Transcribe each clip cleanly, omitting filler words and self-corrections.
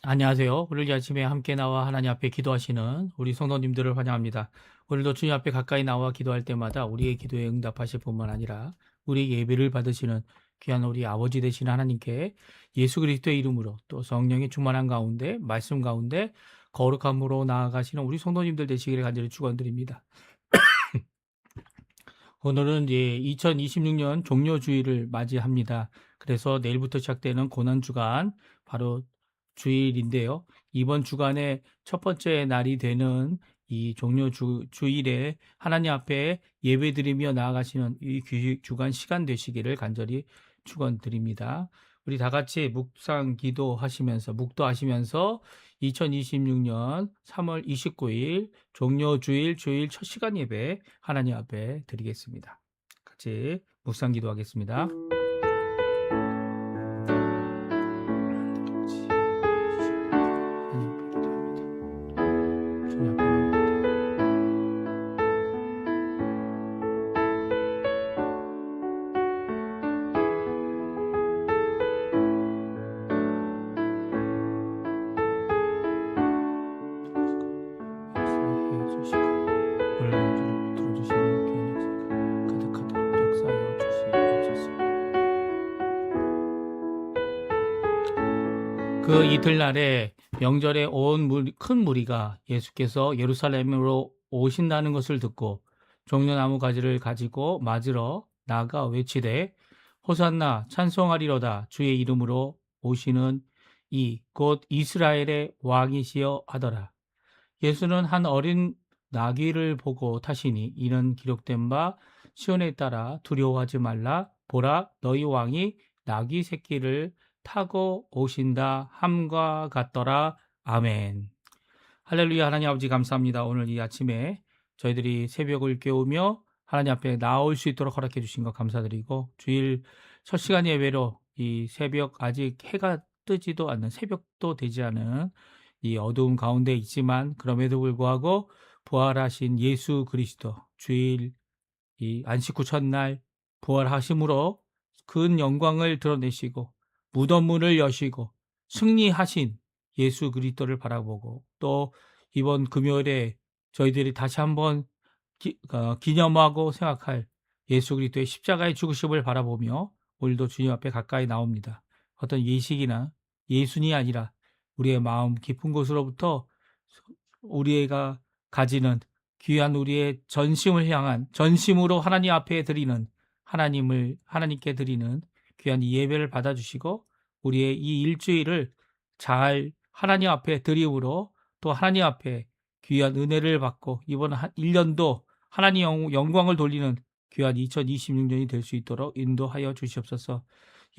안녕하세요. 오늘 이 아침에 함께 나와 하나님 앞에 기도하시는 우리 성도님들을 환영합니다. 오늘도 주님 앞에 가까이 나와 기도할 때마다 우리의 기도에 응답하실 뿐만 아니라 우리 예배를 받으시는 귀한 우리 아버지 되시는 하나님께 예수 그리스도의 이름으로 또 성령의 충만한 가운데 말씀 가운데 거룩함으로 나아가시는 우리 성도님들 되시기를 간절히 축원드립니다. 오늘은 이제 2026년 종료주일을 맞이합니다. 그래서 내일부터 시작되는 고난주간, 바로 주일인데요. 이번 주간의 첫 번째 날이 되는 이 주일에 하나님 앞에 예배드리며 나아가시는 이 주간 시간 되시기를 간절히 축원드립니다. 우리 다 같이 묵도하시면서 2026년 3월 29일 종료주일 주일 첫 시간 예배 하나님 앞에 드리겠습니다. 같이 묵상 기도하겠습니다. 그 이틀날에 명절에 큰 무리가 예수께서 예루살렘으로 오신다는 것을 듣고 종려나무 가지를 가지고 맞으러 나가 외치되 호산나 찬송하리로다 주의 이름으로 오시는 이 곧 이스라엘의 왕이시여 하더라. 예수는 한 어린 나귀를 보고 타시니 이는 기록된 바 시온에 따라 두려워하지 말라 보라 너희 왕이 나귀 새끼를 타고 오신다 함과 같더라. 아멘. 할렐루야. 하나님 아버지 감사합니다. 오늘 이 아침에 저희들이 새벽을 깨우며 하나님 앞에 나올 수 있도록 허락해 주신 것 감사드리고, 주일 첫 시간 예배로 이 새벽, 아직 해가 뜨지도 않는, 새벽도 되지 않은 이 어두운 가운데 있지만 그럼에도 불구하고 부활하신 예수 그리스도, 주일 이 안식 후 첫날 부활하심으로 큰 영광을 드러내시고 무덤 문을 여시고 승리하신 예수 그리스도를 바라보고, 또 이번 금요일에 저희들이 다시 한번 기념하고 생각할 예수 그리스도의 십자가의 죽으심을 바라보며 오늘도 주님 앞에 가까이 나옵니다. 어떤 예식이나 예순이 아니라 우리의 마음 깊은 곳으로부터 우리가 가지는 귀한 우리의 전심을 향한, 전심으로 하나님 앞에 드리는, 하나님께 드리는 귀한 이 예배를 받아주시고 우리의 이 일주일을 잘 하나님 앞에 드림으로, 또 하나님 앞에 귀한 은혜를 받고 이번 1년도 하나님 영광을 돌리는 귀한 2026년이 될 수 있도록 인도하여 주시옵소서.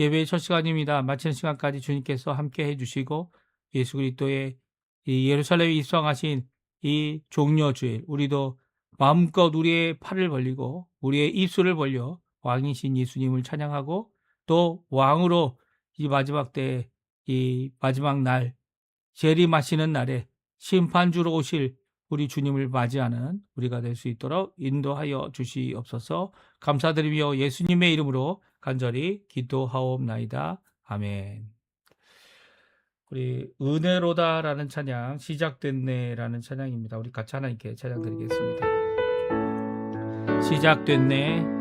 예배의 첫 시간입니다. 마치는 시간까지 주님께서 함께 해주시고 예수 그리스도의 이 예루살렘에 입성하신 이 종려주일, 우리도 마음껏 우리의 팔을 벌리고 우리의 입술을 벌려 왕이신 예수님을 찬양하고, 또 왕으로 이 마지막 때, 이 마지막 날 재림하시는 날에 심판주로 오실 우리 주님을 맞이하는 우리가 될 수 있도록 인도하여 주시옵소서. 감사드리며 예수님의 이름으로 간절히 기도하옵나이다. 아멘. 우리 은혜로다라는 찬양, 시작됐네라는 찬양입니다. 우리 같이 하나님께 찬양 드리겠습니다. 시작됐네,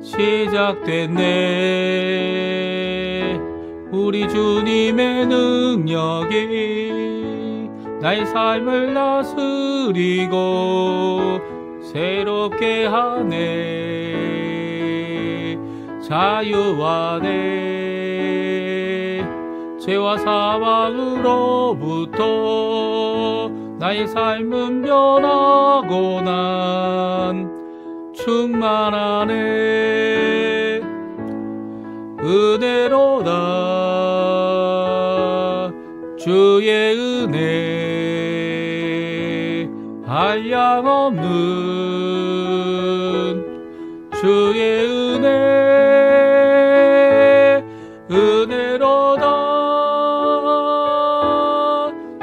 시작됐네, 우리 주님의 능력이 나의 삶을 다스리고 새롭게 하네. 자유하네, 죄와 사망으로부터 나의 삶은 변하고 난 충만하네. 은혜로다 주의 은혜, 한량없는 주의 은혜, 은혜로다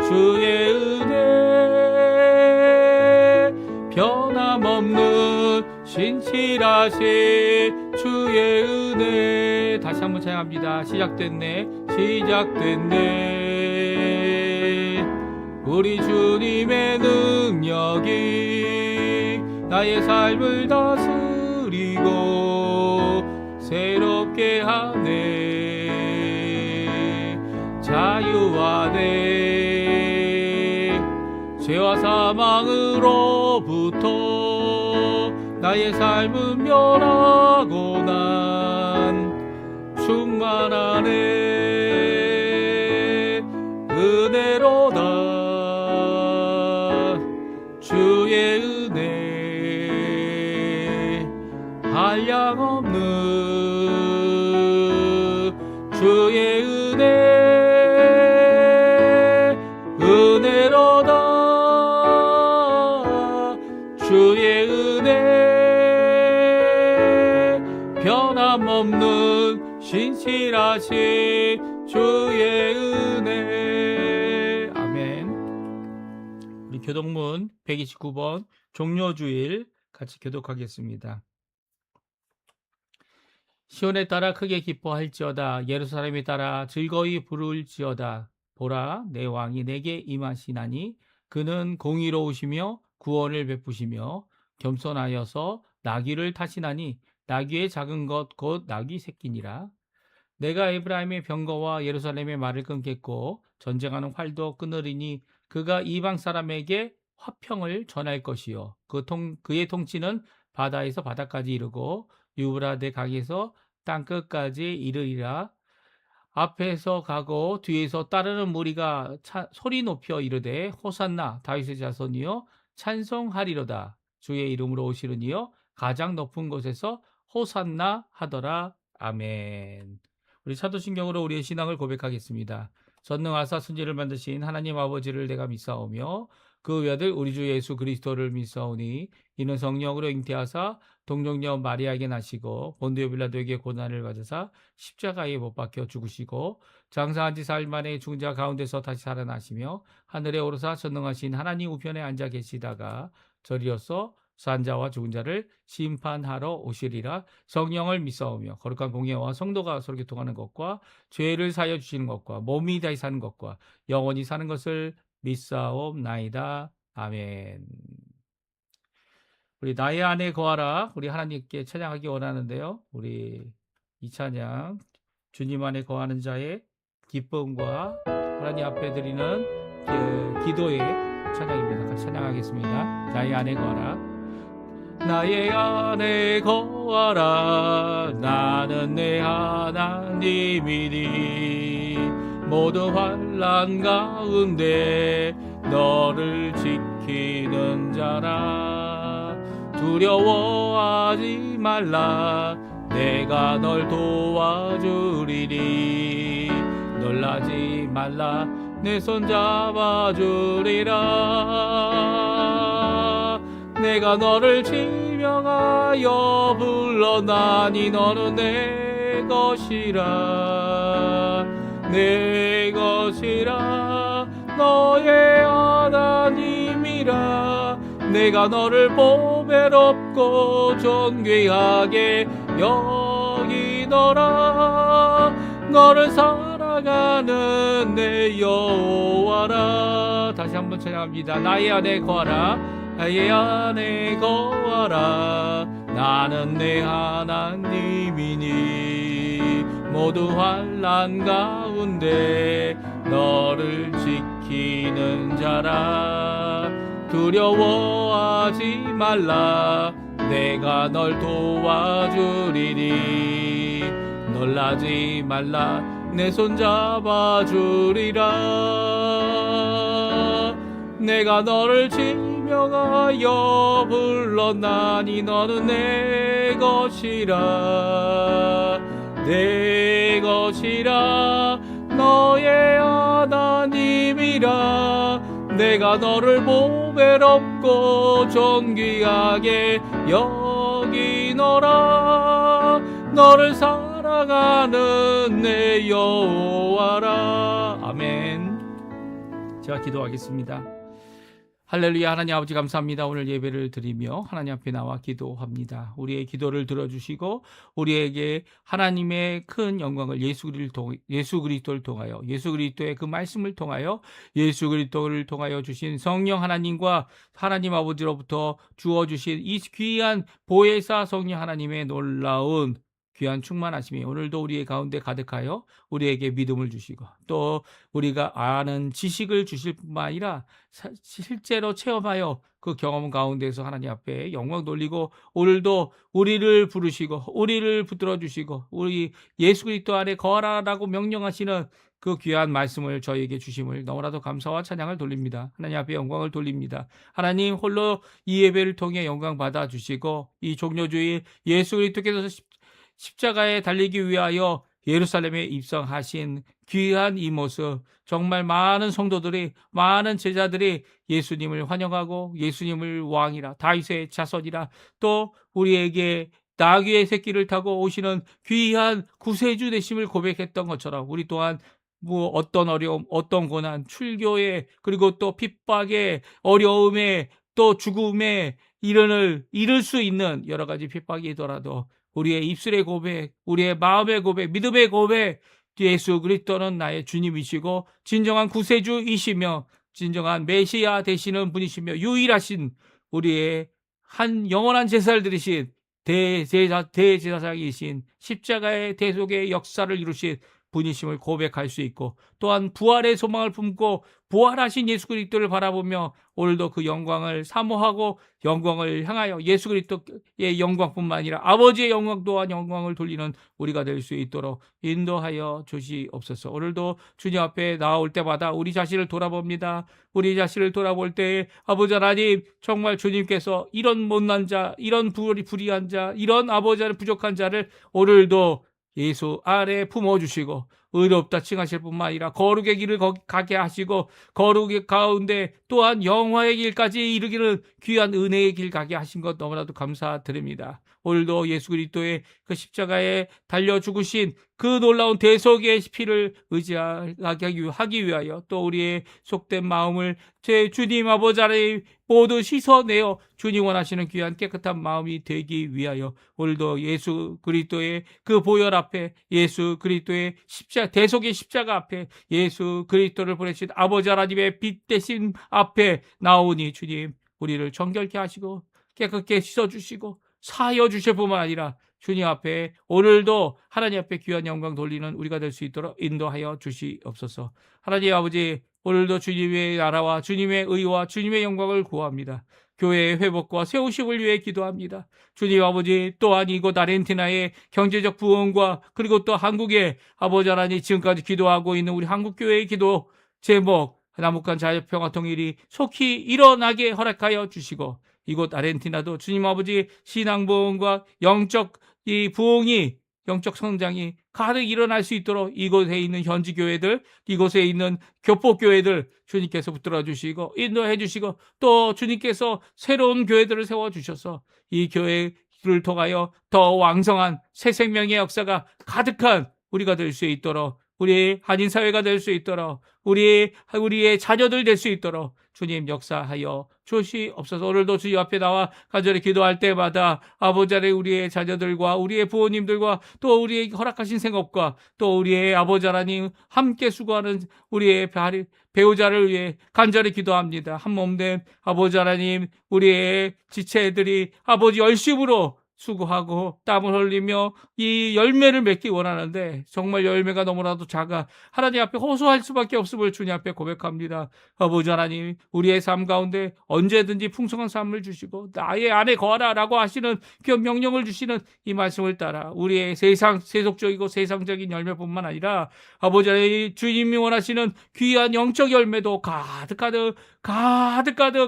주의 은혜, 변함없는 신실하신 주의 은혜. 다시 한번 찬양합니다. 시작됐네, 시작됐네, 우리 주님의 능력이 나의 삶을 다스리고 새롭게 하네. 자유 안에 죄와 사망으로부터 나의 삶은 면하고 난 충만하네. 은혜로다 주의 은혜 한량없는 주의 은혜 은혜로다 주의 은혜 변함없는 신실하신 주의 은혜. 아멘. 우리 교독문 129번 종료주일 같이 교독하겠습니다. 시온에 따라 크게 기뻐할지어다. 예루살렘에 따라 즐거이 부를지어다. 보라, 내 왕이 내게 임하시나니 그는 공의로우시며 구원을 베푸시며 겸손하여서 나귀를 타시나니 나귀의 작은 것 곧 나귀 새끼니라. 내가 에브라임의 병거와 예루살렘의 말을 끊겠고 전쟁하는 활도 끊으리니 그가 이방 사람에게 화평을 전할 것이요 그의 통치는 바다에서 바다까지 이르고 유브라데 강에서 땅 끝까지 이르리라. 앞에서 가고 뒤에서 따르는 무리가 소리 높여 이르되 호산나 다윗의 자손이여 찬송하리로다. 주의 이름으로 오시르니여 가장 높은 곳에서 호산나 하더라. 아멘. 우리 사도신경으로 우리의 신앙을 고백하겠습니다. 전능하사 순지를 만드신 하나님 아버지를 내가 믿사오며 그 외아들 우리 주 예수 그리스도를 믿사오니 이는 성령으로 잉태하사 동정녀 마리아에게 나시고 본디오 빌라도에게 고난을 받으사 십자가에 못 박혀 죽으시고 장사한 지 사흘 만에 죽은 자 가운데서 다시 살아나시며 하늘에 오르사 전능하신 하나님 우편에 앉아 계시다가 저리로서 산 자와 죽은 자를 심판하러 오시리라. 성령을 믿사오며 거룩한 공예와 성도가 서로 교통하는 것과 죄를 사하여 주시는 것과 몸이 다시 사는 것과 영원히 사는 것을 믿사옵나이다. 아멘. 우리 나의 안에 거하라 우리 하나님께 찬양하기 원하는데요. 우리 이 찬양 주님 안에 거하는 자의 기쁨과 하나님 앞에 드리는 기도의 찬양입니다. 같이 찬양하겠습니다. 나의 안에 거하라. 나의 안에 거하라. 나는 내 하나님이니 모든 환난 가운데 너를 지키는 자라. 두려워하지 말라. 내가 널 도와주리니 놀라지 말라. 내 손 잡아주리라. 내가 너를 지명하여 불러나니 너는 내 것이라. 내 것이라. 너의 하나님이라. 내가 너를 보배롭고 존귀하게 여기노라. 너를 사랑하는 내 여호와라. 다시 한번 찬양합니다. 나의 안에 거하라. 나의 안에 거하라. 나는 내 하나님이니 모두 환난 가운데 너를 지키는 자라. 두려워하지 말라. 내가 널 도와주리니 놀라지 말라. 내 손 잡아주리라. 내가 너를 지명하여 불렀나니 너는 내 것이라. 내 것이라. 너의 하나님이라. 내가 너를 보배롭고 존귀하게 여기노라. 너를 사랑하는 내 여호와라. 아멘. 제가 기도하겠습니다. 할렐루야. 하나님 아버지 감사합니다. 오늘 예배를 드리며 하나님 앞에 나와 기도합니다. 우리의 기도를 들어주시고 우리에게 하나님의 큰 영광을 예수 그리스도를 통하여, 예수 그리스도의 그 말씀을 통하여, 예수 그리스도를 통하여 주신 성령 하나님과 하나님 아버지로부터 주어주신 이 귀한 보혜사 성령 하나님의 놀라운 귀한 충만하심이 오늘도 우리의 가운데 가득하여 우리에게 믿음을 주시고, 또 우리가 아는 지식을 주실 뿐만 아니라 실제로 체험하여 그 경험 가운데서 하나님 앞에 영광 돌리고, 오늘도 우리를 부르시고 우리를 붙들어 주시고 우리 예수 그리스도 안에 거하라라고 명령하시는 그 귀한 말씀을 저희에게 주심을 너무나도 감사와 찬양을 돌립니다. 하나님 앞에 영광을 돌립니다. 하나님 홀로 이 예배를 통해 영광 받아 주시고, 이 종료주일 예수 그리스도께서 십자가에 달리기 위하여 예루살렘에 입성하신 귀한 이 모습, 정말 많은 성도들이, 많은 제자들이 예수님을 환영하고 예수님을 왕이라, 다윗의 자손이라, 또 우리에게 나귀의 새끼를 타고 오시는 귀한 구세주 되심을 고백했던 것처럼, 우리 또한 뭐 어떤 어려움, 어떤 고난, 출교에, 그리고 또 핍박에, 어려움에, 또 죽음에 이를 수 있는 여러 가지 핍박이더라도 우리의 입술의 고백, 우리의 마음의 고백, 믿음의 고백, 예수 그리스도는 나의 주님이시고 진정한 구세주이시며 진정한 메시아 되시는 분이시며 유일하신 우리의 한 영원한 제사를 드리신 대제사장이신, 십자가의 대속의 역사를 이루신 분이심을 고백할 수 있고, 또한 부활의 소망을 품고 부활하신 예수 그리스도를 바라보며 오늘도 그 영광을 사모하고 영광을 향하여 예수 그리스도의 영광뿐만 아니라 아버지의 영광 또한 영광을 돌리는 우리가 될 수 있도록 인도하여 주시옵소서. 오늘도 주님 앞에 나올 때마다 우리 자신을 돌아봅니다. 우리 자신을 돌아볼 때 아버지 하나님, 정말 주님께서 이런 못난 자, 이런 불의한 자, 이런 아버지 하나님 부족한 자를 오늘도 예수 아래 품어주시고 의롭다 칭하실 뿐만 아니라 거룩의 길을 가게 하시고, 거룩의 가운데 또한 영화의 길까지 이르기는 귀한 은혜의 길 가게 하신 것 너무나도 감사드립니다. 오늘도 예수 그리스도의 그 십자가에 달려 죽으신 그 놀라운 대속의 피를 의지하게 하기 위하여, 또 우리의 속된 마음을 제 주님 아버지 아래 모두 씻어내어 주님 원하시는 귀한 깨끗한 마음이 되기 위하여 오늘도 예수 그리스도의 그 보혈 앞에, 예수 그리스도의 대속의 십자가 앞에, 예수 그리스도를 보내신 아버지 하나님의 빛 대신 앞에 나오니 주님, 우리를 정결케 하시고 깨끗게 씻어주시고 사하여 주실 뿐만 아니라 주님 앞에 오늘도 하나님 앞에 귀한 영광 돌리는 우리가 될 수 있도록 인도하여 주시옵소서. 하나님 아버지, 오늘도 주님의 나라와 주님의 의와 주님의 영광을 구합니다. 교회의 회복과 세우심을 위해 기도합니다. 주님 아버지, 또한 이곳 아르헨티나의 경제적 부흥과, 그리고 또 한국의 아버지 하나님, 지금까지 기도하고 있는 우리 한국교회의 기도 제목, 남북한 자유평화 통일이 속히 일어나게 허락하여 주시고, 이곳 아르헨티나도 주님 아버지 신앙 부흥과 영적 이 부흥이, 영적 성장이 가득 일어날 수 있도록 이곳에 있는 현지 교회들, 이곳에 있는 교포 교회들 주님께서 붙들어 주시고 인도해 주시고, 또 주님께서 새로운 교회들을 세워 주셔서 이 교회를 통하여 더 왕성한 새 생명의 역사가 가득한 우리가 될 수 있도록, 우리 한인 사회가 될 수 있도록, 우리의 자녀들 될 수 있도록 주님 역사하여 주시옵소서. 오늘도 주님 앞에 나와 간절히 기도할 때마다 아버지 하나님, 우리의 자녀들과 우리의 부모님들과 또 우리의 허락하신 생업과 또 우리의 아버지 하나님 함께 수고하는 우리의 배우자를 위해 간절히 기도합니다. 한 몸된 아버지 하나님, 우리의 지체들이 아버지 열심으로 수고하고 땀을 흘리며 이 열매를 맺기 원하는데 정말 열매가 너무나도 작아 하나님 앞에 호소할 수밖에 없음을 주님 앞에 고백합니다. 아버지 하나님, 우리의 삶 가운데 언제든지 풍성한 삶을 주시고 나의 안에 거하라 라고 하시는 그 명령을 주시는 이 말씀을 따라 우리의 세속적이고 세상적인 열매뿐만 아니라 아버지 하나님, 주님이 원하시는 귀한 영적 열매도 가득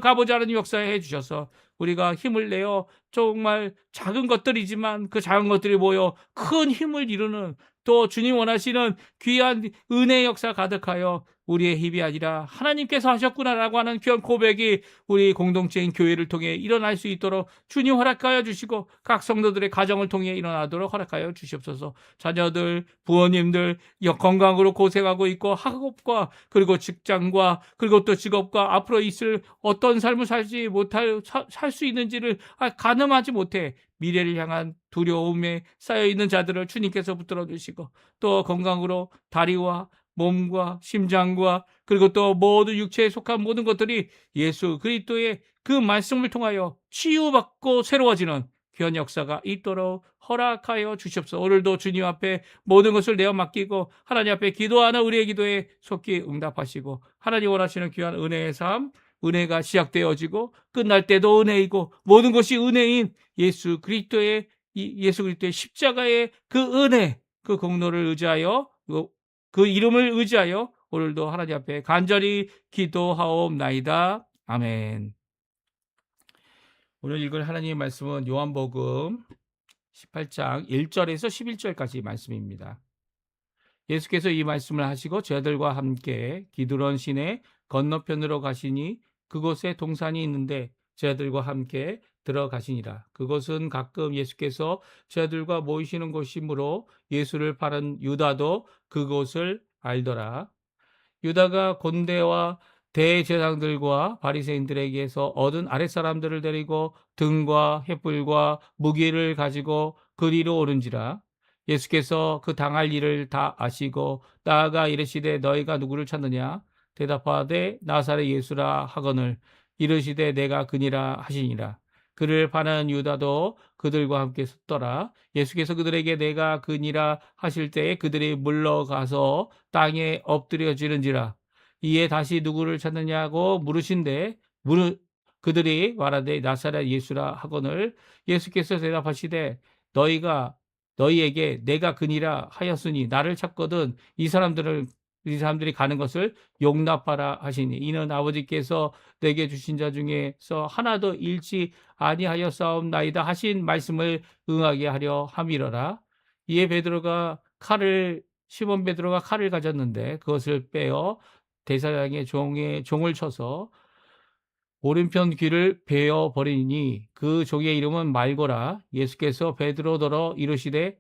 아버지 하나님 역사해 주셔서 우리가 힘을 내어 정말 작은 것들이지만 그 작은 것들이 모여 큰 힘을 이루는, 또 주님 원하시는 귀한 은혜의 역사 가득하여 우리의 힘이 아니라 하나님께서 하셨구나라고 하는 귀한 고백이 우리 공동체인 교회를 통해 일어날 수 있도록 주님 허락하여 주시고 각 성도들의 가정을 통해 일어나도록 허락하여 주시옵소서. 자녀들, 부모님들 건강으로 고생하고 있고 학업과 그리고 직장과 그리고 또 직업과 앞으로 있을 어떤 삶을 살지 못할 살 수 있는지를 가늠하지 못해 미래를 향한 두려움에 쌓여있는 자들을 주님께서 붙들어 주시고 또 건강으로 다리와 몸과 심장과 그리고 또 모든 육체에 속한 모든 것들이 예수 그리스도의 그 말씀을 통하여 치유받고 새로워지는 귀한 역사가 있도록 허락하여 주시옵소서. 오늘도 주님 앞에 모든 것을 내어 맡기고 하나님 앞에 기도하는 우리의 기도에 속히 응답하시고 하나님 원하시는 귀한 은혜의 삶, 은혜가 시작되어지고 끝날 때도 은혜이고 모든 것이 은혜인 예수 그리스도의 십자가의 그 은혜, 그 공로를 의지하여 그 이름을 의지하여 오늘도 하나님 앞에 간절히 기도하옵나이다. 아멘. 오늘 읽을 하나님의 말씀은 요한복음 18장 1절에서 11절까지 말씀입니다. 예수께서 이 말씀을 하시고 저들과 함께 기드론 시내 건너편으로 가시니 그곳에 동산이 있는데 저들과 함께 들어가시니라. 그곳은 가끔 예수께서 저들과 모이시는 곳이므로 예수를 파는 유다도 그곳을 알더라. 유다가 곤대와 대제사장들과 바리새인들에게서 얻은 아랫사람들을 데리고 등과 횃불과 무기를 가지고 그리로 오른지라. 예수께서 그 당할 일을 다 아시고 나아가 이르시되 너희가 누구를 찾느냐? 대답하되 나사렛 예수라 하거늘 이르시되 내가 그니라 하시니라. 그를 파는 유다도 그들과 함께 섰더라. 예수께서 그들에게 내가 그니라 하실 때에 그들이 물러가서 땅에 엎드려지는지라. 이에 다시 누구를 찾느냐고 물으신데 그들이 말하되 나사렛 예수라 하거늘 예수께서 대답하시되 너희에게 내가 그니라 하였으니 나를 찾거든 이 사람들이 가는 것을 용납하라 하시니 이는 아버지께서 내게 주신 자 중에서 하나도 잃지 아니하였사옵나이다 하신 말씀을 응하게 하려 함이러라. 이에 시몬 베드로가 칼을 가졌는데 그것을 빼어 대사장의 종을 쳐서 오른편 귀를 베어 버리니 그 종의 이름은 말고라. 예수께서 베드로더러 이르시되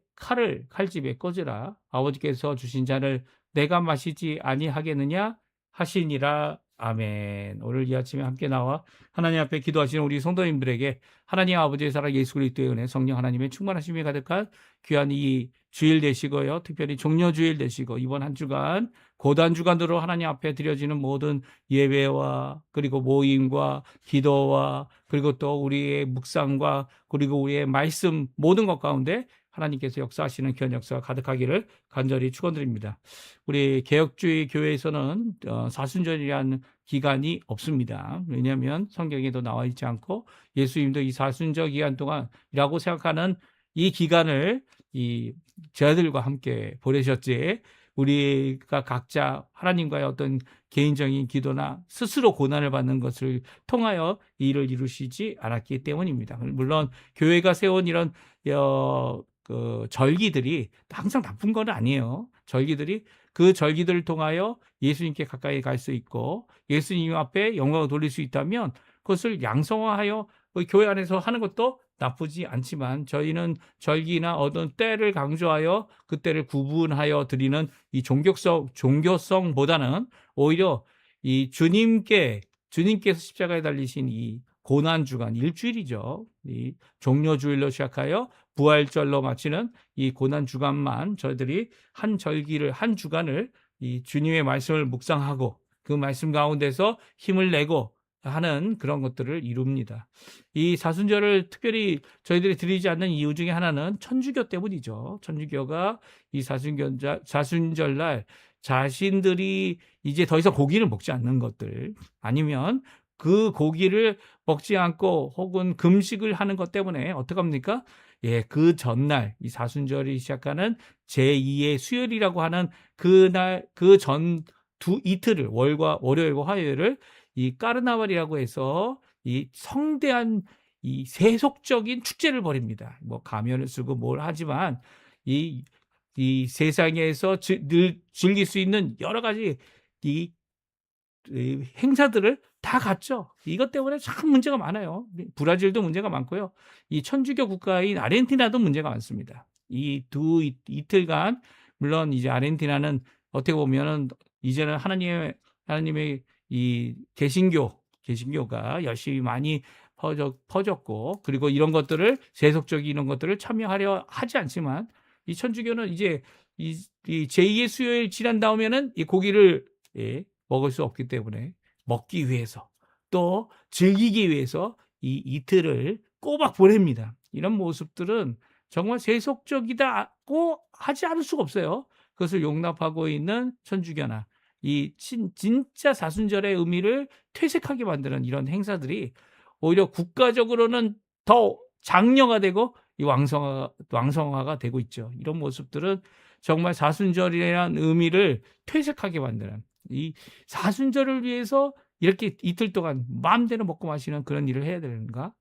칼집에 꽂으라. 아버지께서 주신 잔을 내가 마시지 아니하겠느냐 하시니라. 아멘. 오늘 이 아침에 함께 나와 하나님 앞에 기도하시는 우리 성도님들에게 하나님 아버지의 사랑 예수 그리스도의 은혜 성령 하나님의 충만하심이 가득한 귀한 이 주일 되시고요. 특별히 종려주일 되시고 이번 한 주간 고단 주간으로 하나님 앞에 드려지는 모든 예배와 그리고 모임과 기도와 그리고 또 우리의 묵상과 그리고 우리의 말씀 모든 것 가운데 하나님께서 역사하시는 귀한 역사가 가득하기를 간절히 축원드립니다. 우리 개혁주의 교회에서는 사순절이라는 기간이 없습니다. 왜냐하면 성경에도 나와 있지 않고 예수님도 이 사순절 기간 동안이라고 생각하는 이 기간을 이 저들과 함께 보내셨지 우리가 각자 하나님과의 어떤 개인적인 기도나 스스로 고난을 받는 것을 통하여 이 일을 이루시지 않았기 때문입니다. 물론 교회가 세운 이런 절기들이 항상 나쁜 건 아니에요. 그 절기들을 통하여 예수님께 가까이 갈 수 있고 예수님 앞에 영광을 돌릴 수 있다면 그것을 양성화하여 교회 안에서 하는 것도 나쁘지 않지만 저희는 절기나 어떤 때를 강조하여 그 때를 구분하여 드리는 이 종교성보다는 오히려 이 주님께서 십자가에 달리신 이 고난주간 일주일이죠. 이 종려주일로 시작하여 부활절로 마치는 이 고난주간만 저희들이 한 주간을 이 주님의 말씀을 묵상하고 그 말씀 가운데서 힘을 내고 하는 그런 것들을 이룹니다. 이 사순절을 특별히 저희들이 드리지 않는 이유 중에 하나는 천주교 때문이죠. 천주교가 이 사순절날 자신들이 이제 더 이상 고기를 먹지 않는 것들 아니면 그 고기를 먹지 않고 혹은 금식을 하는 것 때문에 어떡합니까? 예, 그 전날 이 사순절이 시작하는 제2의 수요일이라고 하는 그날 이틀을 월요일과 화요일을 이 까르나발이라고 해서 이 성대한 이 세속적인 축제를 벌입니다. 뭐 가면을 쓰고 뭘 하지만 이 세상에서 늘 즐길 수 있는 여러 가지 이 이 행사들을 다 갔죠. 이것 때문에 참 문제가 많아요. 브라질도 문제가 많고요. 이 천주교 국가인 아르헨티나도 문제가 많습니다. 이 이틀간 물론 이제 아르헨티나는 어떻게 보면은 이제는 하나님의 이 개신교가 열심히 많이 퍼졌고 그리고 이런 것들을 세속적인 이런 것들을 참여하려 하지 않지만 이 천주교는 이제 이 제2의 수요일 지난 다음에는 이 고기를 먹을 수 없기 때문에 먹기 위해서 또 즐기기 위해서 이 이틀을 꼬박 보냅니다. 이런 모습들은 정말 세속적이다고 하지 않을 수가 없어요. 그것을 용납하고 있는 천주교나 이 진짜 사순절의 의미를 퇴색하게 만드는 이런 행사들이 오히려 국가적으로는 더 장려가 되고 왕성화가 되고 있죠. 이런 모습들은 정말 사순절이라는 의미를 퇴색하게 만드는 이 사순절을 위해서 이렇게 이틀 동안 마음대로 먹고 마시는 그런 일을 해야 되는가?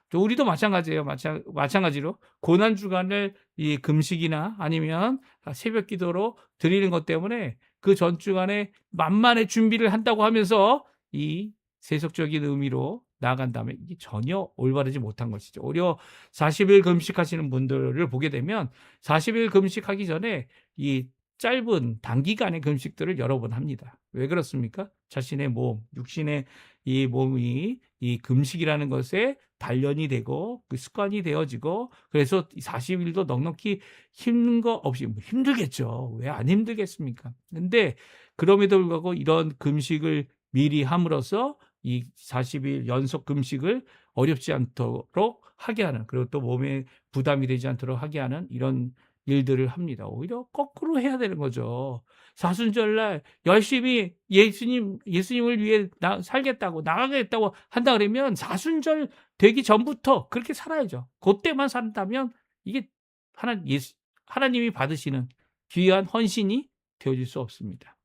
또 우리도 마찬가지예요. 마찬가지로 고난 주간을 이 금식이나 아니면 새벽 기도로 드리는 것 때문에 그 전 주간에 만만의 준비를 한다고 하면서 이 세속적인 의미로 나아간다면 이게 전혀 올바르지 못한 것이죠. 오히려 40일 금식하시는 분들을 보게 되면 40일 금식하기 전에 이 짧은 단기간의 금식들을 여러 번 합니다. 왜 그렇습니까? 자신의 몸, 육신의 이 몸이 이 금식이라는 것에 단련이 되고 그 습관이 되어지고 그래서 40일도 넉넉히 힘든 거 없이 힘들겠죠. 왜 안 힘들겠습니까? 근데 그럼에도 불구하고 이런 금식을 미리 함으로써 이 40일 연속 금식을 어렵지 않도록 하게 하는 그리고 또 몸에 부담이 되지 않도록 하게 하는 이런 일들을 합니다. 오히려 거꾸로 해야 되는 거죠. 사순절날 열심히 예수님을 위해 살겠다고 나가겠다고 한다 그러면 사순절 되기 전부터 그렇게 살아야죠. 그때만 산다면 이게 하나님이 받으시는 귀한 헌신이 되어질 수 없습니다.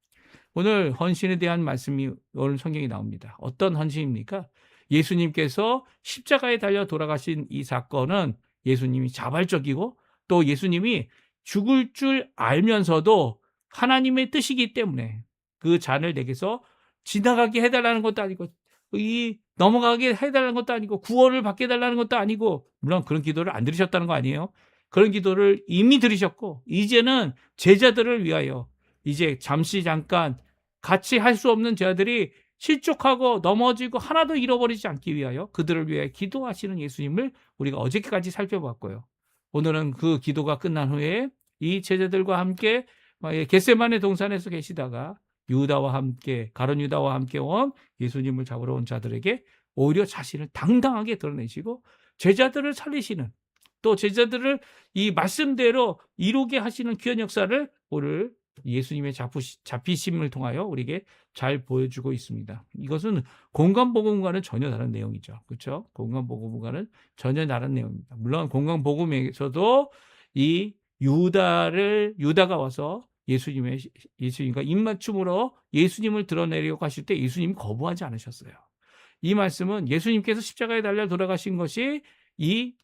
오늘 헌신에 대한 말씀이 오늘 성경에 나옵니다. 어떤 헌신입니까? 예수님께서 십자가에 달려 돌아가신 이 사건은 예수님이 자발적이고 또 예수님이 죽을 줄 알면서도 하나님의 뜻이기 때문에 그 잔을 내게서 지나가게 해달라는 것도 아니고 넘어가게 해달라는 것도 아니고 구원을 받게 해달라는 것도 아니고 물론 그런 기도를 안 들으셨다는 거 아니에요. 그런 기도를 이미 들으셨고 이제는 제자들을 위하여 이제 잠깐 같이 할 수 없는 제자들이 실족하고 넘어지고 하나도 잃어버리지 않기 위하여 그들을 위해 기도하시는 예수님을 우리가 어저께까지 살펴봤고요. 오늘은 그 기도가 끝난 후에 이 제자들과 함께 겟세마네 동산에서 계시다가 가룟 유다와 함께 온 예수님을 잡으러 온 자들에게 오히려 자신을 당당하게 드러내시고 제자들을 살리시는 또 제자들을 이 말씀대로 이루게 하시는 귀한 역사를 오늘 예수님의 잡히심을 통하여 우리에게 잘 보여주고 있습니다. 이것은 공간복음과는 전혀 다른 내용이죠. 그렇죠? 공간복음과는 전혀 다른 내용입니다. 물론 공간복음에서도 이 유다가 와서 예수님과 입맞춤으로 예수님을 드러내려고 하실 때 예수님이 거부하지 않으셨어요. 이 말씀은 예수님께서 십자가에 달려 돌아가신 것이 이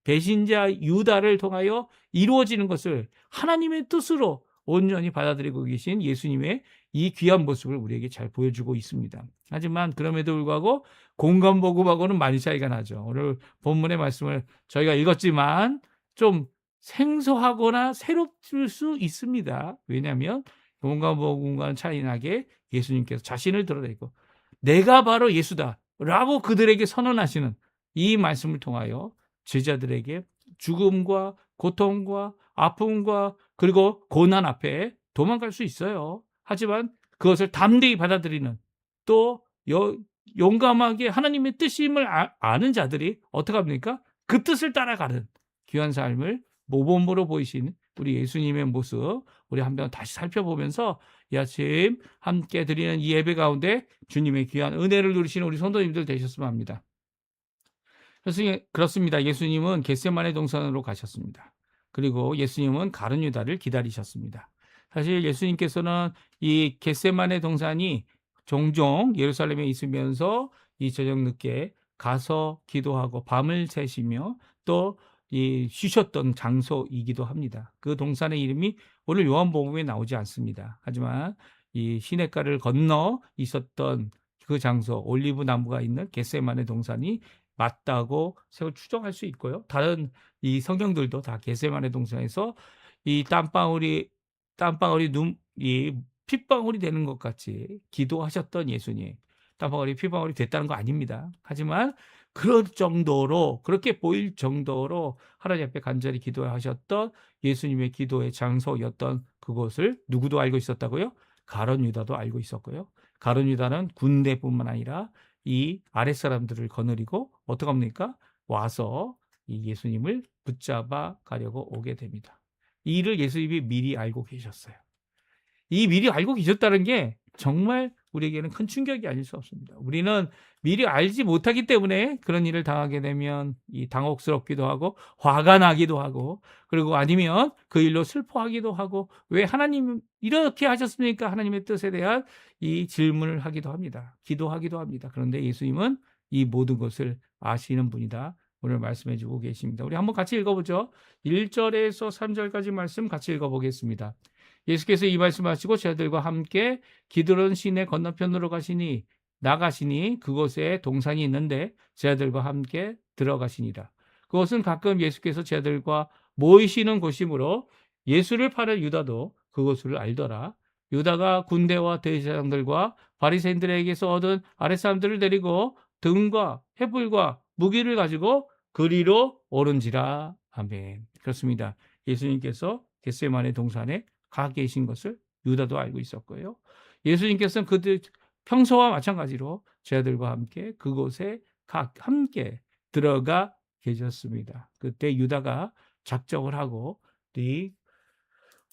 배신자 유다를 통하여 이루어지는 것을 하나님의 뜻으로 온전히 받아들이고 계신 예수님의 이 귀한 모습을 우리에게 잘 보여주고 있습니다. 하지만 그럼에도 불구하고 공간복음하고는 많이 차이가 나죠. 오늘 본문의 말씀을 저희가 읽었지만 좀 생소하거나 새롭을 수 있습니다. 왜냐하면 공간복음과는 차이 나게 예수님께서 자신을 드러내고 내가 바로 예수다 라고 그들에게 선언하시는 이 말씀을 통하여 제자들에게 죽음과 고통과 아픔과 그리고 고난 앞에 도망갈 수 있어요. 하지만 그것을 담대히 받아들이는 또 용감하게 하나님의 뜻임을 아는 자들이 어떻게 합니까? 그 뜻을 따라가는 귀한 삶을 모범으로 보이신 우리 예수님의 모습 우리 한번 다시 살펴보면서 이 아침 함께 드리는 이 예배 가운데 주님의 귀한 은혜를 누리시는 우리 성도님들 되셨으면 합니다. 그렇습니다. 예수님은 겟세마네 동산으로 가셨습니다. 그리고 예수님은 가룟 유다를 기다리셨습니다. 사실 예수님께서는 이 겟세마네 동산이 종종 예루살렘에 있으면서 이 저녁 늦게 가서 기도하고 밤을 새시며 또 쉬셨던 장소이기도 합니다. 그 동산의 이름이 오늘 요한복음에 나오지 않습니다. 하지만 이 시냇가를 건너 있었던 그 장소, 올리브 나무가 있는 겟세마네 동산이 맞다고 추정할 수 있고요. 다른 이 성경들도 다 겟세마네 동산에서 이 땀방울이 이 핏방울이 되는 것 같이 기도하셨던 예수님. 땀방울이 핏방울이 됐다는 거 아닙니다. 하지만 그럴 정도로, 그렇게 보일 정도로 하나님 앞에 간절히 기도하셨던 예수님의 기도의 장소였던 그곳을 누구도 알고 있었다고요? 가룟 유다도 알고 있었고요. 가룟 유다는 군대뿐만 아니라 이 아랫사람들을 거느리고 어떻게 합니까? 와서 이 예수님을 붙잡아 가려고 오게 됩니다. 이 일을 예수님이 미리 알고 계셨어요. 이 미리 알고 계셨다는 게 정말 우리에게는 큰 충격이 아닐 수 없습니다. 우리는 미리 알지 못하기 때문에 그런 일을 당하게 되면 이 당혹스럽기도 하고 화가 나기도 하고, 그리고 아니면 그 일로 슬퍼하기도 하고, 왜 하나님 이렇게 하셨습니까? 하나님의 뜻에 대한 이 질문을 하기도 합니다. 기도하기도 합니다. 그런데 예수님은 이 모든 것을 아시는 분이다. 오늘 말씀해 주고 계십니다. 우리 한번 같이 읽어보죠. 1절에서 3절까지 말씀 같이 읽어보겠습니다. 예수께서 이 말씀하시고 제자들과 함께 기드론 시내 건너편으로 나가시니 그곳에 동산이 있는데 제자들과 함께 들어가시니라. 그것은 가끔 예수께서 제자들과 모이시는 곳이므로 예수를 파는 유다도 그곳을 알더라. 유다가 군대와 대제사장들과 바리새인들에게서 얻은 아랫사람들을 데리고 등과 횃불과 무기를 가지고 그리로 오른지라. 아멘. 그렇습니다. 예수님께서 겟세마네 동산에 가 계신 것을 유다도 알고 있었고요. 예수님께서는 그들 평소와 마찬가지로 제자들과 함께 그곳에 함께 들어가 계셨습니다. 그때 유다가 작정을 하고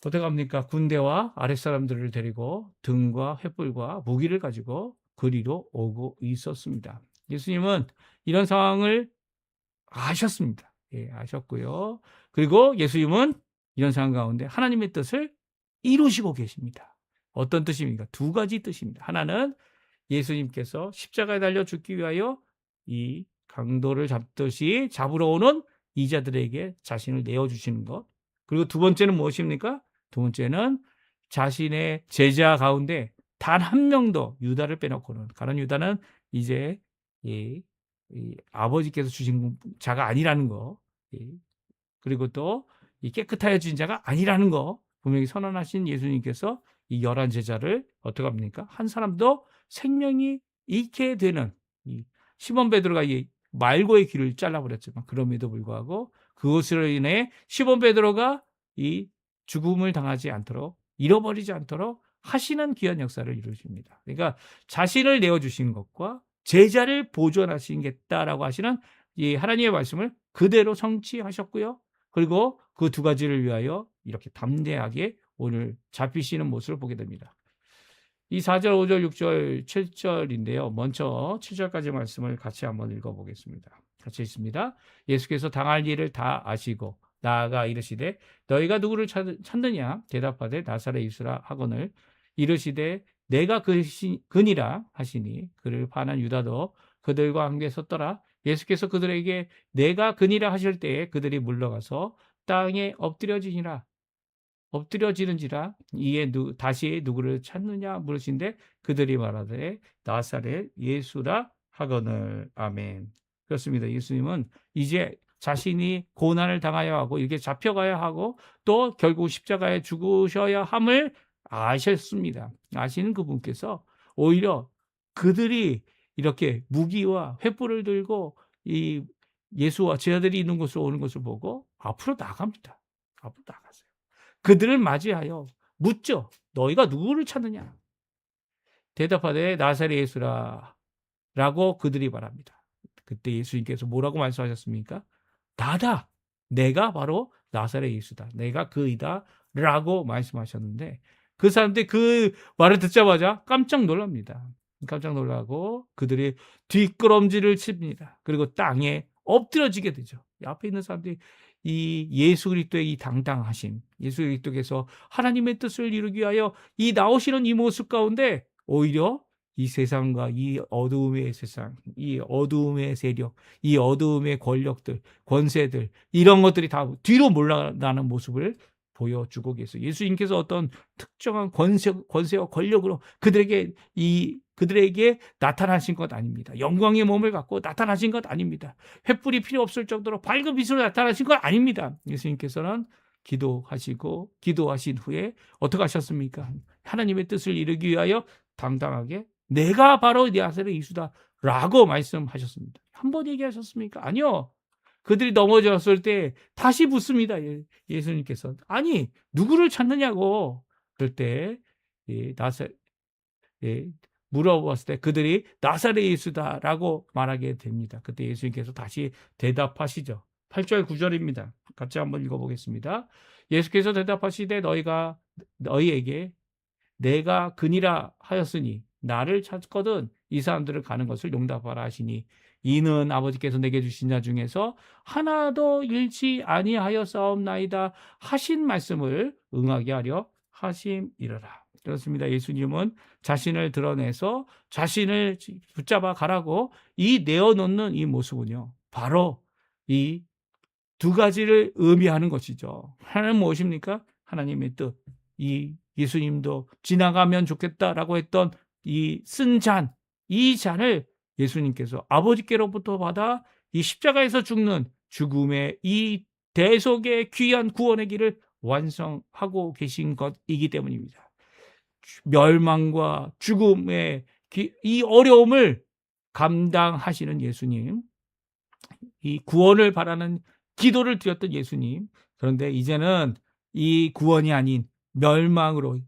어떻게 합니까? 군대와 아랫사람들을 데리고 등과 횃불과 무기를 가지고 그리로 오고 있었습니다. 예수님은 이런 상황을 아셨습니다. 예, 아셨고요. 그리고 예수님은 이런 상황 가운데 하나님의 뜻을 이루시고 계십니다. 어떤 뜻입니까? 두 가지 뜻입니다. 하나는 예수님께서 십자가에 달려 죽기 위하여 이 강도를 잡듯이 잡으러 오는 이자들에게 자신을 내어주시는 것. 그리고 두 번째는 무엇입니까? 두 번째는 자신의 제자 가운데 단 한 명도 유다를 빼놓고는, 가룟 유다는 이제 이 아버지께서 주신 자가 아니라는 거, 그리고 또 이 깨끗하여진 자가 아니라는 거 분명히 선언하신 예수님께서 이 11 제자를 어떻게 합니까? 한 사람도 생명이 잃게 되는, 이 시몬 베드로가 이 말고의 길을 잘라버렸지만 그럼에도 불구하고 그것으로 인해 시몬 베드로가 이 죽음을 당하지 않도록, 잃어버리지 않도록 하시는 귀한 역사를 이루십니다. 그러니까 자신을 내어주신 것과 제자를 보존하시겠다라고 하시는 이 하나님의 말씀을 그대로 성취하셨고요. 그리고 그 두 가지를 위하여 이렇게 담대하게 오늘 잡히시는 모습을 보게 됩니다. 이 4절, 5절, 6절, 7절인데요. 먼저 7절까지 말씀을 같이 한번 읽어보겠습니다. 같이 읽습니다. 예수께서 당할 일을 다 아시고 나아가 이르시되 너희가 누구를 찾느냐 대답하되 나사렛 예수라 하거늘 이르시되 내가 그니라 하시니 그를 파는 유다도 그들과 함께 섰더라. 예수께서 그들에게 내가 그니라 하실 때에 그들이 물러가서 땅에 엎드려지는지라. 이에 다시 누구를 찾느냐 물으신데 그들이 말하되 나사렛 예수라 하거늘. 아멘. 그렇습니다. 예수님은 이제 자신이 고난을 당하여야 하고 이렇게 잡혀가야 하고 또 결국 십자가에 죽으셔야 함을 아셨습니다. 아시는 그분께서 오히려 그들이 이렇게 무기와 횃불을 들고 이 예수와 제자들이 있는 곳으로 오는 것을 보고 앞으로 나갑니다. 앞으로 나가세요. 그들을 맞이하여 묻죠. 너희가 누구를 찾느냐? 대답하되 나사렛 예수라 라고 그들이 말합니다. 그때 예수님께서 뭐라고 말씀하셨습니까? 나다. 내가 바로 나사렛 예수다. 내가 그이다. 라고 말씀하셨는데 그 사람들이 그 말을 듣자마자 깜짝 놀랍니다. 깜짝 놀라고 그들이 뒷걸음질을 칩니다. 그리고 땅에 엎드려지게 되죠. 앞에 있는 사람들이 이 예수 그리스도의 이 당당하심, 예수 그리스도께서 하나님의 뜻을 이루기 위하여 이 나오시는 이 모습 가운데 오히려 이 세상과 이 어두움의 세상, 이 어두움의 세력, 이 어두움의 권력들, 권세들 이런 것들이 다 뒤로 몰려나는 모습을 보여주고 계세요. 예수님께서 어떤 특정한 권세와 권력으로 그들에게 나타나신 것 아닙니다. 영광의 몸을 갖고 나타나신 것 아닙니다. 횃불이 필요 없을 정도로 밝은 빛으로 나타나신 것 아닙니다. 예수님께서는 기도하신 후에 어떻게 하셨습니까? 하나님의 뜻을 이루기 위하여 당당하게 내가 바로 나사렛 예수다라고 말씀하셨습니다. 한 번 얘기하셨습니까? 아니요. 그들이 넘어졌을 때 다시 묻습니다. 예수님께서. 아니, 누구를 찾느냐고. 그럴 때 물어봤을 때 그들이 나사렛 예수다라고 말하게 됩니다. 그때 예수님께서 다시 대답하시죠. 8절 9절입니다. 같이 한번 읽어보겠습니다. 예수께서 대답하시되 너희에게 내가 그니라 하였으니 나를 찾거든 이 사람들을 가는 것을 용납하라 하시니 이는 아버지께서 내게 주신 자 중에서 하나도 잃지 아니하였사옵나이다 하신 말씀을 응하게 하려 하심이러라. 그렇습니다. 예수님은 자신을 드러내서 자신을 붙잡아 가라고 내어놓는 이 모습은요, 바로 이 두 가지를 의미하는 것이죠. 하나는 무엇입니까? 하나님의 뜻. 이 예수님도 지나가면 좋겠다라고 했던 이 쓴 잔, 이 잔을 예수님께서 아버지께로부터 받아 이 십자가에서 죽는 죽음의 이 대속의 귀한 구원의 길을 완성하고 계신 것이기 때문입니다. 멸망과 죽음의 이 어려움을 감당하시는 예수님, 이 구원을 바라는 기도를 드렸던 예수님. 그런데 이제는 이 구원이 아닌 멸망으로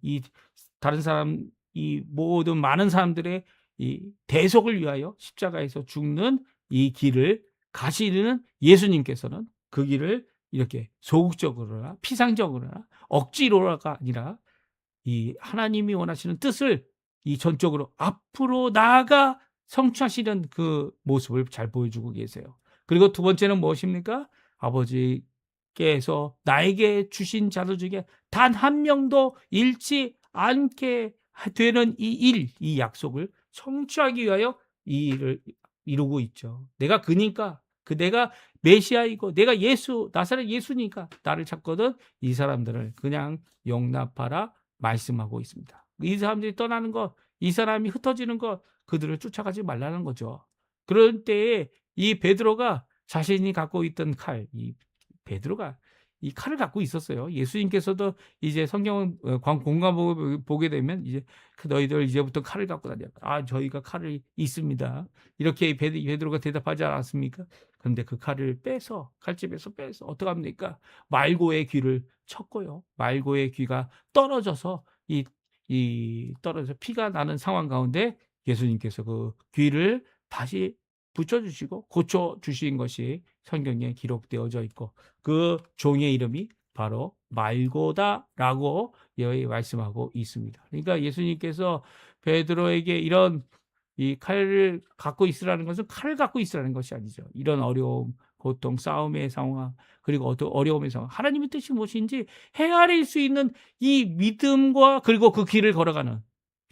다른 사람, 이 모든 많은 사람들의 이 대속을 위하여 십자가에서 죽는 이 길을 가시는 예수님께서는 그 길을 이렇게 소극적으로나 피상적으로나 억지로가 아니라 이 하나님이 원하시는 뜻을 이 전적으로 앞으로 나아가 성취하시는 그 모습을 잘 보여주고 계세요. 그리고 두 번째는 무엇입니까? 아버지께서 나에게 주신 자들 중에 단 한 명도 잃지 않게 되는 이 약속을 성취하기 위하여 이 일을 이루고 있죠. 내가 그니까, 내가 메시아이고, 내가 나사렛 예수니까 나를 찾거든 이 사람들을 그냥 용납하라 말씀하고 있습니다. 이 사람들이 떠나는 것, 이 사람이 흩어지는 것, 그들을 쫓아가지 말라는 거죠. 그럴 때에 이 베드로가 자신이 갖고 있던 칼, 베드로가 이 칼을 갖고 있었어요. 예수님께서도 이제 성경 공간 보게 되면 이제 너희들 이제부터 칼을 갖고 다녀. 저희가 칼이 있습니다. 이렇게 베드로가 대답하지 않았습니까? 그런데 그 칼을 칼집에서 빼서 어떻게 합니까? 말고의 귀를 쳤고요. 말고의 귀가 떨어져서 떨어져 피가 나는 상황 가운데 예수님께서 그 귀를 다시 붙여주시고 고쳐주신 것이 성경에 기록되어져 있고 그 종의 이름이 바로 말고다라고 여기 말씀하고 있습니다. 그러니까 예수님께서 베드로에게 이런 이 칼을 갖고 있으라는 것은 칼을 갖고 있으라는 것이 아니죠. 이런 어려움, 고통, 싸움의 상황, 그리고 어떤 어려움의 상황, 하나님의 뜻이 무엇인지 헤아릴 수 있는 이 믿음과 그리고 그 길을 걸어가는,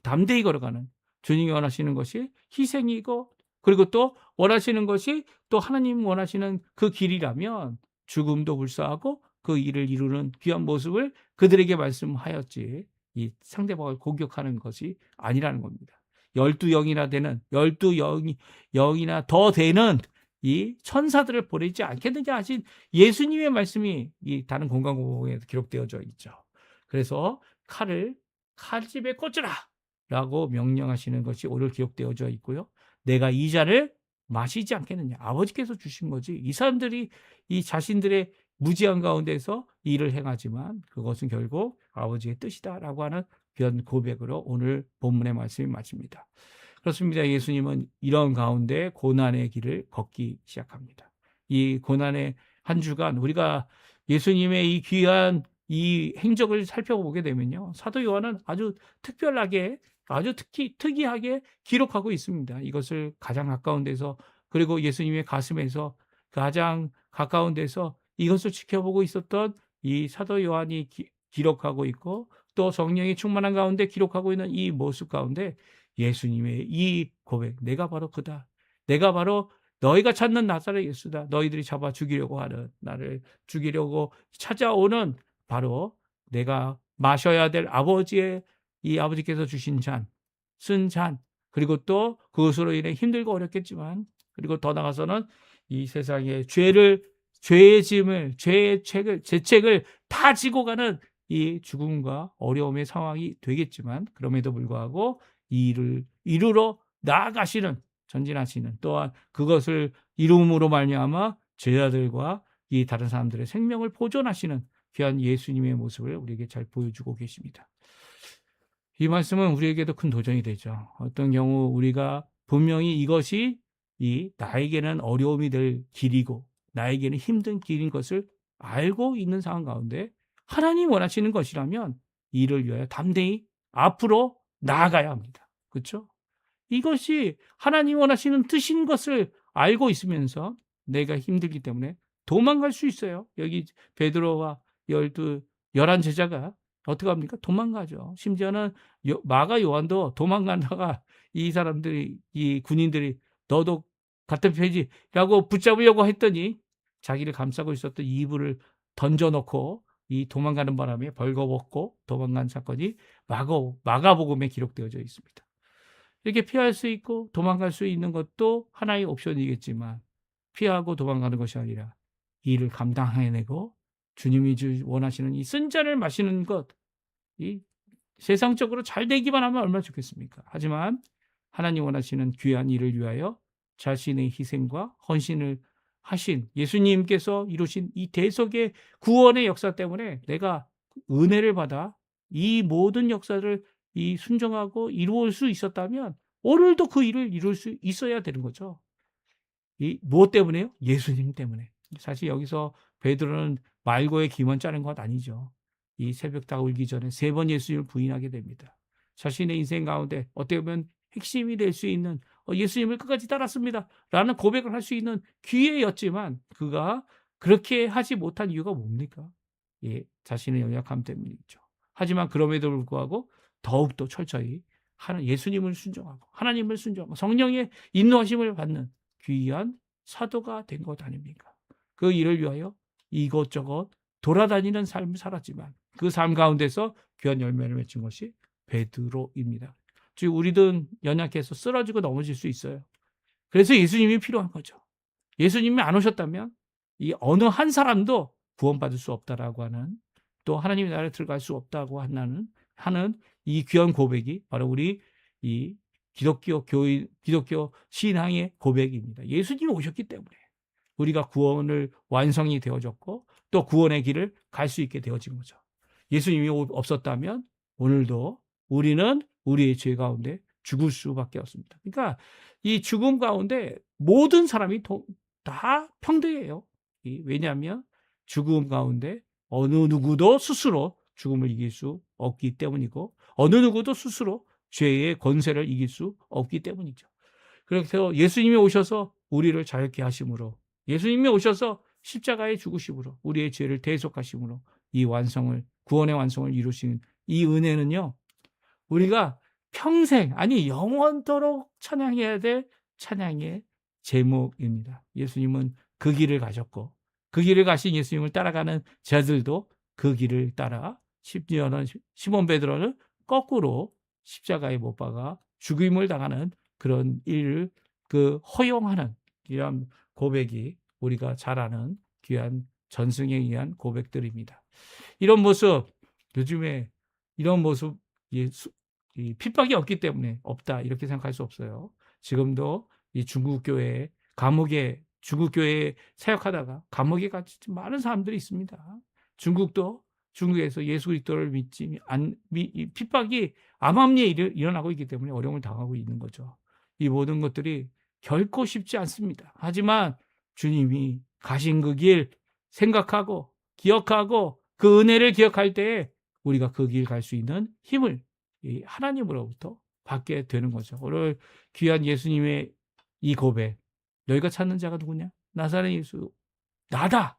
담대히 걸어가는 주님이 원하시는 것이 희생이고 그리고 또 원하시는 것이 또 하나님 원하시는 그 길이라면 죽음도 불사하고 그 일을 이루는 귀한 모습을 그들에게 말씀하였지 이 상대방을 공격하는 것이 아니라는 겁니다. 12영이나 더 되는 이 천사들을 보내지 않겠느냐 하신 예수님의 말씀이 이 다른 공간공보에 기록되어져 있죠. 그래서 칼집에 꽂으라 라고 명령하시는 것이 오늘 기록되어져 있고요. 내가 이 잔을 마시지 않겠느냐. 아버지께서 주신 거지. 이 사람들이 이 자신들의 무지한 가운데서 일을 행하지만 그것은 결국 아버지의 뜻이다라고 하는 귀한 고백으로 오늘 본문의 말씀이 마칩니다. 그렇습니다. 예수님은 이런 가운데 고난의 길을 걷기 시작합니다. 이 고난의 한 주간 우리가 예수님의 이 귀한 이 행적을 살펴보게 되면요. 사도 요한은 아주 특별하게 아주 특이하게 기록하고 있습니다. 이것을 가장 가까운 데서 그리고 예수님의 가슴에서 가장 가까운 데서 이것을 지켜보고 있었던 이 사도 요한이 기록하고 있고 또 성령이 충만한 가운데 기록하고 있는 이 모습 가운데 예수님의 이 고백, 내가 바로 그다. 내가 바로 너희가 찾는 나사렛 예수다. 너희들이 잡아 죽이려고 하는 나를 죽이려고 찾아오는 바로 내가 마셔야 될 이 아버지께서 주신 쓴 잔, 그리고 또 그것으로 인해 힘들고 어렵겠지만, 그리고 더 나아가서는 이 세상의 죄의 짐을, 제 책을 다 지고 가는 이 죽음과 어려움의 상황이 되겠지만, 그럼에도 불구하고 이 일을 이루러 나아가시는, 전진하시는, 또한 그것을 이루음으로 말미암아 제자들과 이 다른 사람들의 생명을 보존하시는 귀한 예수님의 모습을 우리에게 잘 보여주고 계십니다. 이 말씀은 우리에게도 큰 도전이 되죠. 어떤 경우 우리가 분명히 이것이 나에게는 어려움이 될 길이고 나에게는 힘든 길인 것을 알고 있는 상황 가운데 하나님 원하시는 것이라면 이를 위하여 담대히 앞으로 나아가야 합니다. 그렇죠? 이것이 하나님 원하시는 뜻인 것을 알고 있으면서 내가 힘들기 때문에 도망갈 수 있어요. 여기 베드로와 11 제자가 어떻게 합니까? 도망가죠. 심지어는 마가 요한도 도망가다가 이 사람들이, 이 군인들이 너도 같은 편이라고 붙잡으려고 했더니 자기를 감싸고 있었던 이불을 던져놓고 이 도망가는 바람에 벌거벗고 도망간 사건이 마가복음에 기록되어져 있습니다. 이렇게 피할 수 있고 도망갈 수 있는 것도 하나의 옵션이겠지만 피하고 도망가는 것이 아니라 이 일을 감당해내고 주님이 원하시는 이 쓴 잔을 마시는 것, 이 세상적으로 잘 되기만 하면 얼마나 좋겠습니까? 하지만 하나님 원하시는 귀한 일을 위하여 자신의 희생과 헌신을 하신 예수님께서 이루신 이 대속의 구원의 역사 때문에 내가 은혜를 받아 이 모든 역사를 순종하고 이루을 수 있었다면 오늘도 그 일을 이룰 수 있어야 되는 거죠. 무엇 때문에요? 예수님 때문에. 사실 여기서 베드로는 말고의 기만 짜는 것 아니죠. 이 새벽 다울기 전에 3번 예수님을 부인하게 됩니다. 자신의 인생 가운데 어떻게 보면 핵심이 될 수 있는 예수님을 끝까지 따랐습니다 라는 고백을 할 수 있는 기회였지만 그가 그렇게 하지 못한 이유가 뭡니까? 자신의 연약함 때문이죠. 하지만 그럼에도 불구하고 더욱더 철저히 예수님을 순종하고 하나님을 순종하고 성령의 인도하심을 받는 귀한 사도가 된 것 아닙니까? 그 일을 위하여 이것저것 돌아다니는 삶을 살았지만 그 삶 가운데서 귀한 열매를 맺은 것이 베드로입니다. 즉 우리든 연약해서 쓰러지고 넘어질 수 있어요. 그래서 예수님이 필요한 거죠. 예수님이 안 오셨다면 이 어느 한 사람도 구원받을 수 없다라고 하는, 또 하나님의 나라에 들어갈 수 없다고 하는 이 귀한 고백이 바로 우리 이 기독교 신앙의 고백입니다. 예수님이 오셨기 때문에 우리가 구원을 완성이 되어졌고 또 구원의 길을 갈 수 있게 되어진 거죠. 예수님이 없었다면 오늘도 우리는 우리의 죄 가운데 죽을 수밖에 없습니다. 그러니까 이 죽음 가운데 모든 사람이 다 평등해요. 왜냐하면 죽음 가운데 어느 누구도 스스로 죽음을 이길 수 없기 때문이고 어느 누구도 스스로 죄의 권세를 이길 수 없기 때문이죠. 그래서 예수님이 오셔서 우리를 자유케 하심으로, 예수님이 오셔서 십자가에 죽으심으로, 우리의 죄를 대속하심으로 이 구원의 완성을 이루신 이 은혜는요, 우리가 평생, 아니 영원토록 찬양해야 될 찬양의 제목입니다. 예수님은 그 길을 가셨고 그 길을 가신 예수님을 따라가는 자들도 그 길을 따라 시몬 베드로는 거꾸로 십자가에 못 박아 죽임을 당하는 그런 일을 허용하는 이런 고백이 우리가 잘 아는 귀한 전승에 의한 고백들입니다. 이런 모습, 요즘에 이런 모습, 핍박이 없기 때문에 없다 이렇게 생각할 수 없어요. 지금도 이 중국교회 사역하다가 감옥에 갇힌 많은 사람들이 있습니다. 중국에서 예수 그리스도를 믿지 핍박이 암암리에 일어나고 있기 때문에 어려움을 당하고 있는 거죠. 이 모든 것들이 결코 쉽지 않습니다. 하지만 주님이 가신 그 길 생각하고 기억하고 그 은혜를 기억할 때에 우리가 그 길 갈 수 있는 힘을 하나님으로부터 받게 되는 거죠. 오늘 귀한 예수님의 이 고백, 너희가 찾는 자가 누구냐? 나사렛 예수, 나다.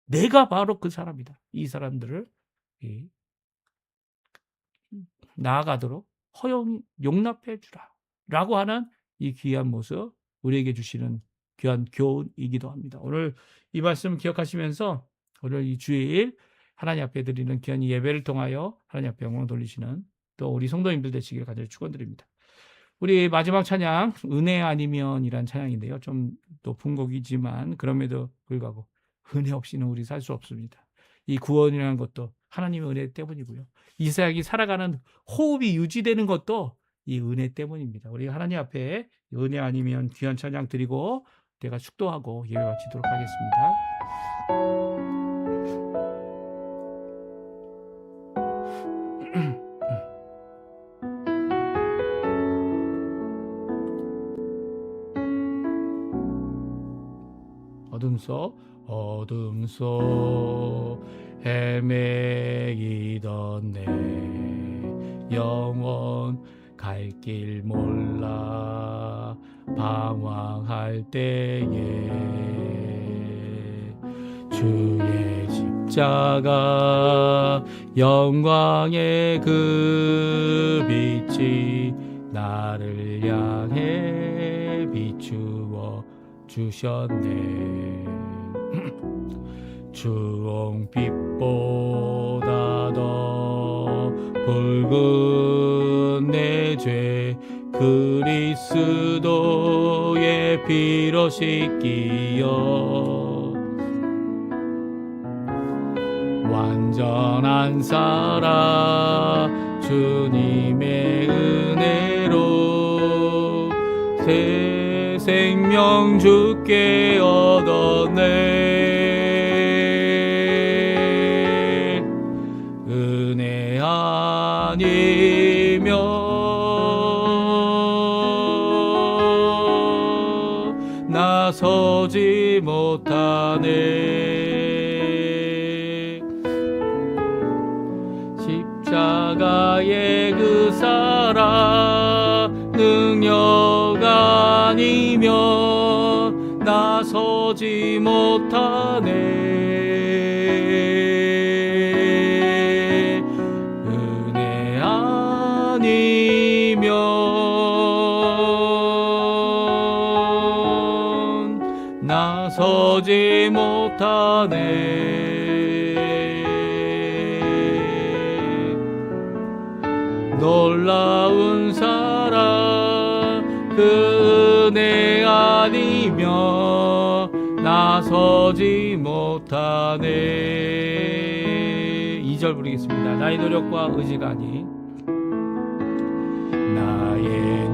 내가 바로 그 사람이다. 이 사람들을 나아가도록 용납해 주라 라고 하는 이 귀한 모습, 우리에게 주시는 귀한 교훈이기도 합니다. 오늘 이 말씀 기억하시면서 오늘 이 주일 하나님 앞에 드리는 귀한 이 예배를 통하여 하나님 앞에 영광 돌리시는 또 우리 성도님들 되시길 간절히 축원드립니다. 우리 마지막 찬양 은혜 아니면이란 찬양인데요. 좀 높은 곡이지만 그럼에도 불구하고 은혜 없이는 우리 살 수 없습니다. 이 구원이라는 것도 하나님의 은혜 때문이고요. 이삭이 살아가는 호흡이 유지되는 것도 이 은혜 때문입니다. 우리 하나님 앞에 은혜 아니면 귀한 찬양 드리고 내가 축도하고 예배 마치도록 하겠습니다. 어둠 속 헤매이던 내 영혼 갈 길 몰라 방황할 때에 주의 십자가 영광의 그 빛이 나를 향해 비추어 주셨네. 주홍빛보다 더 붉은 내 죄 그리스도의 피로 씻기어 완전한 사랑 주님의 은혜로 새 생명 주께 얻었네. 은혜 아니면 나서지 못하네. 십자가의 그 사랑 능력 아니면 나서지 못하네. 은혜 아니면 나서지 못하네. 놀라운 사랑 그 은혜 아니면 나서지 못하네. 2절 부르겠습니다. 나의 노력과 의지가 아닌 나의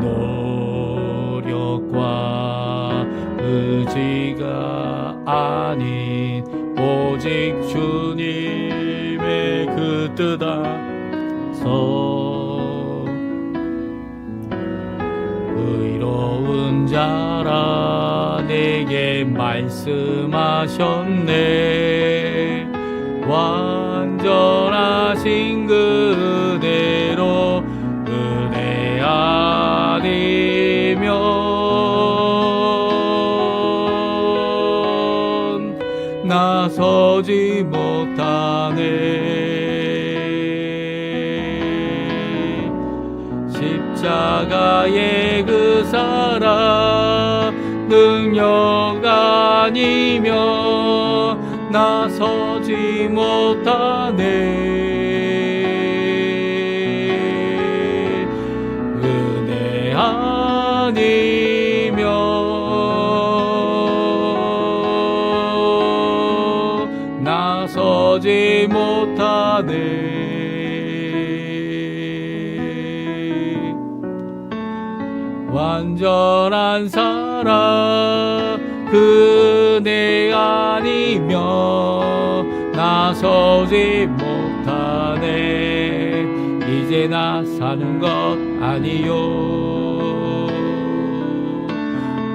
노력과 의지가 아닌 오직 주님의 그 뜻 안에서 의로운 자라 내게 말씀하셨네. 완전하신 그 은혜로 은혜 아니면 나서지 못하네. 십자가의 그 사랑 능력 아니면 나서지 못하네. 은혜 아니면 나서지 못하네. 완전한 사랑 그 은혜 아니면 나서지 못하네. 이제 나 사는 것 아니요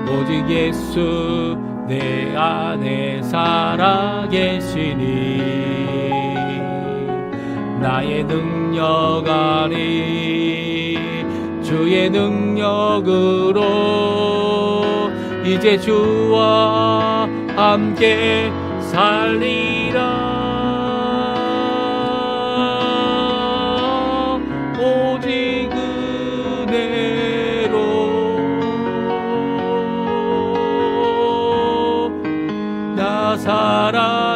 오직 예수 내 안에 살아계시니 나의 능력 아니 주의 능력으로 이제 주와 함께 살리라. 오직 은혜로 나 살아가리라.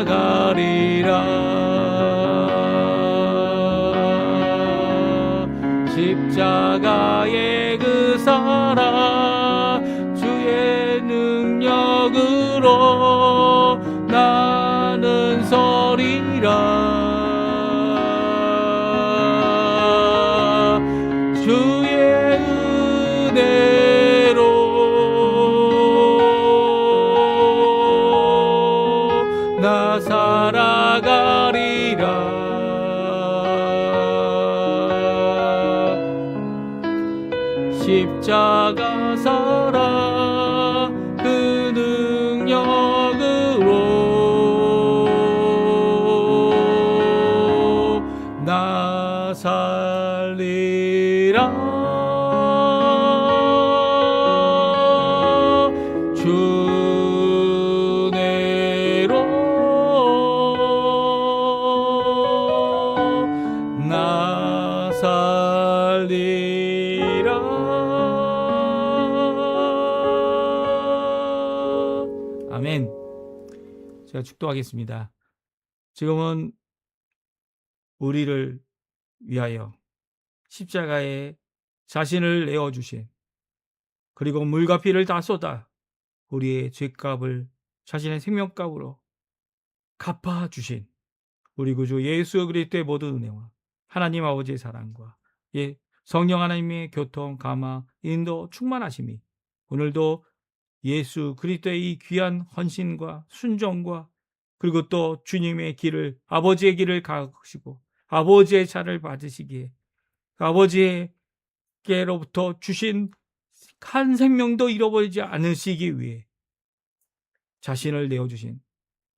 나는 서리라. 주의 은혜로 나 살아가리라. 십자가 살아 그 능력으로 나 살리라. 주 은혜로 나 살리라. 아멘. 제가 축도하겠습니다. 지금은 우리를 위하여 십자가에 자신을 내어주신, 그리고 물과 피를 다 쏟아 우리의 죄값을 자신의 생명값으로 갚아주신 우리 구주 예수 그리스도의 모든 은혜와 하나님 아버지의 사랑과 성령 하나님의 교통, 감화, 인도, 충만하심이 오늘도 예수 그리스도의 이 귀한 헌신과 순종과 그리고 또 주님의 길을, 아버지의 길을 가시고 아버지의 차를 받으시기에 아버지께로부터 주신 한 생명도 잃어버리지 않으시기 위해 자신을 내어주신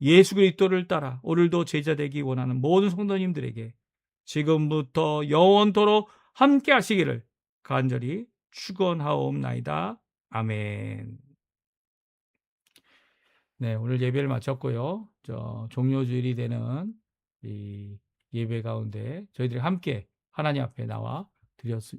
예수 그리스도를 따라 오늘도 제자되기 원하는 모든 성도님들에게 지금부터 영원토록 함께 하시기를 간절히 축원하옵나이다. 아멘. 네, 오늘 예배를 마쳤고요. 종료주일이 되는 이 예배 가운데 저희들이 함께 하나님 앞에 나와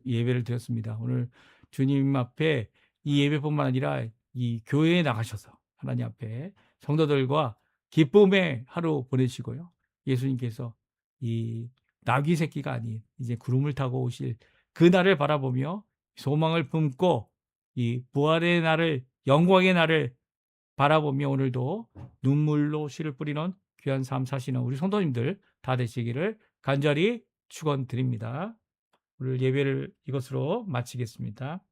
예배를 드렸습니다. 오늘 주님 앞에 이 예배뿐만 아니라 이 교회에 나가셔서 하나님 앞에 성도들과 기쁨의 하루 보내시고요. 예수님께서 이 나귀 새끼가 아닌 이제 구름을 타고 오실 그 날을 바라보며 소망을 품고 이 부활의 날을, 영광의 날을 바라보며 오늘도 눈물로 씨를 뿌리는 귀한 삶 사시는 우리 성도님들 다 되시기를 간절히 축원드립니다. 오늘 예배를 이것으로 마치겠습니다.